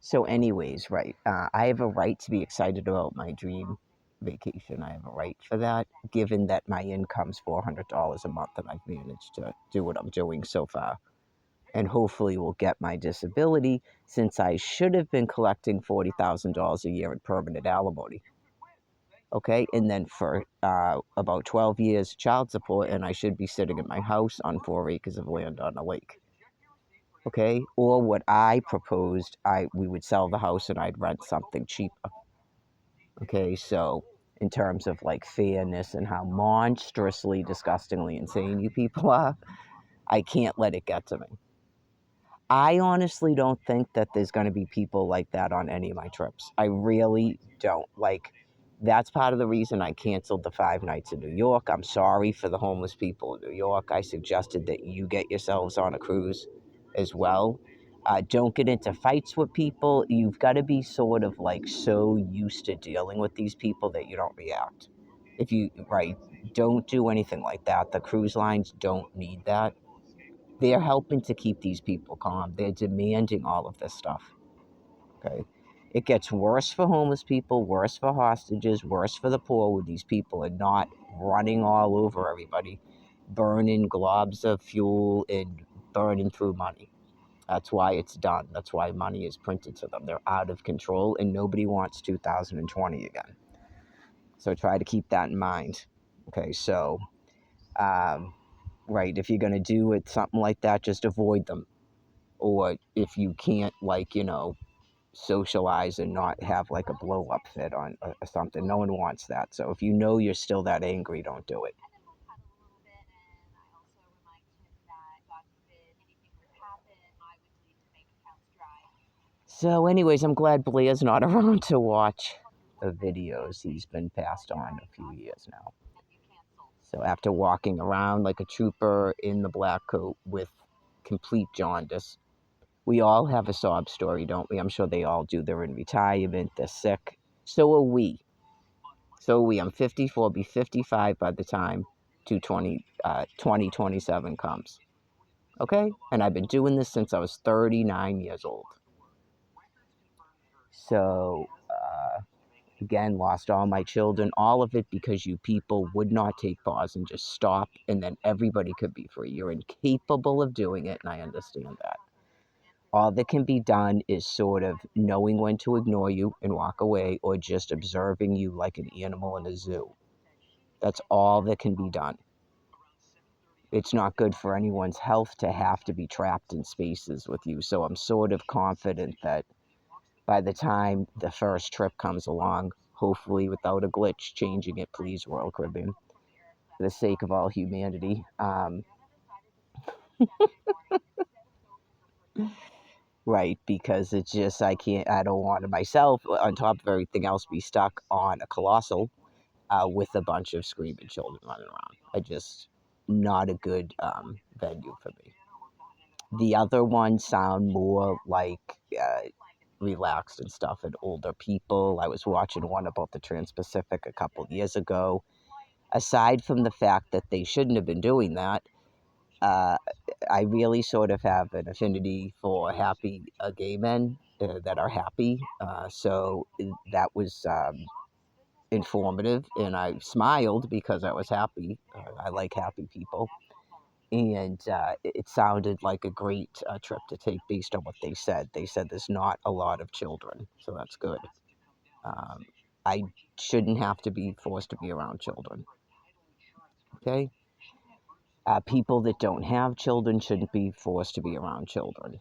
So, anyways, right. I have a right to be excited about my dream vacation. I have a right for that, given that my income's $400 a month and I've managed to do what I'm doing so far. And hopefully will get my disability since I should have been collecting $40,000 a year in permanent alimony. Okay, and then for about 12 years child support, and I should be sitting in my house on 4 acres of land on a lake. Okay, or what I proposed, we would sell the house and I'd rent something cheaper. Okay, so in terms of like fairness and how monstrously, disgustingly insane you people are, I can't let it get to me. I honestly don't think that there's going to be people like that on any of my trips. I really don't. Like, that's part of the reason I canceled the 5 nights in New York. I'm sorry for the homeless people in New York. I suggested that you get yourselves on a cruise as well. Don't get into fights with people. You've got to be sort of like so used to dealing with these people that you don't react. Right, don't do anything like that. The cruise lines don't need that. They're helping to keep these people calm. They're demanding all of this stuff. Okay. It gets worse for homeless people, worse for hostages, worse for the poor when these people are not running all over everybody, burning globs of fuel and burning through money. That's why it's done. That's why money is printed to them. They're out of control and nobody wants 2020 again. So try to keep that in mind. Okay, so um, right, if you're going to do it, something like that, just avoid them. Or if you can't, like, socialize and not have like a blow up fit on or something. No one wants that. So if you know you're still that angry, don't do it. So, anyways, I'm glad Blair's not around to watch the videos. He's been passed on a few years now. So after walking around like a trooper in the black coat with complete jaundice, we all have a sob story, don't we? I'm sure they all do. They're in retirement, they're sick. So are we. I'm 54, be 55 by the time 2027 comes. Okay? And I've been doing this since I was 39 years old. So, again, lost all my children, all of it because you people would not take pause and just stop, and then everybody could be free. You're incapable of doing it, and I understand that. All that can be done is sort of knowing when to ignore you and walk away, or just observing you like an animal in a zoo. That's all that can be done. It's not good for anyone's health to have to be trapped in spaces with you. So I'm sort of confident that by the time the first trip comes along, hopefully without a glitch, changing it, please, Royal Caribbean, for the sake of all humanity. Right, because it's just, I don't want to myself, on top of everything else, be stuck on a colossal with a bunch of screaming children running around. Not a good venue for me. The other ones sound more like relaxed and stuff and older people. I was watching one about the Trans-Pacific a couple years ago. Aside from the fact that they shouldn't have been doing that, uh, I really sort of have an affinity for happy gay men that are happy. So that was informative, and I smiled because I was happy. I like happy people. And it sounded like a great trip to take based on what they said. They said there's not a lot of children, so that's good. Um, I shouldn't have to be forced to be around children. Okay? People that don't have children shouldn't be forced to be around children.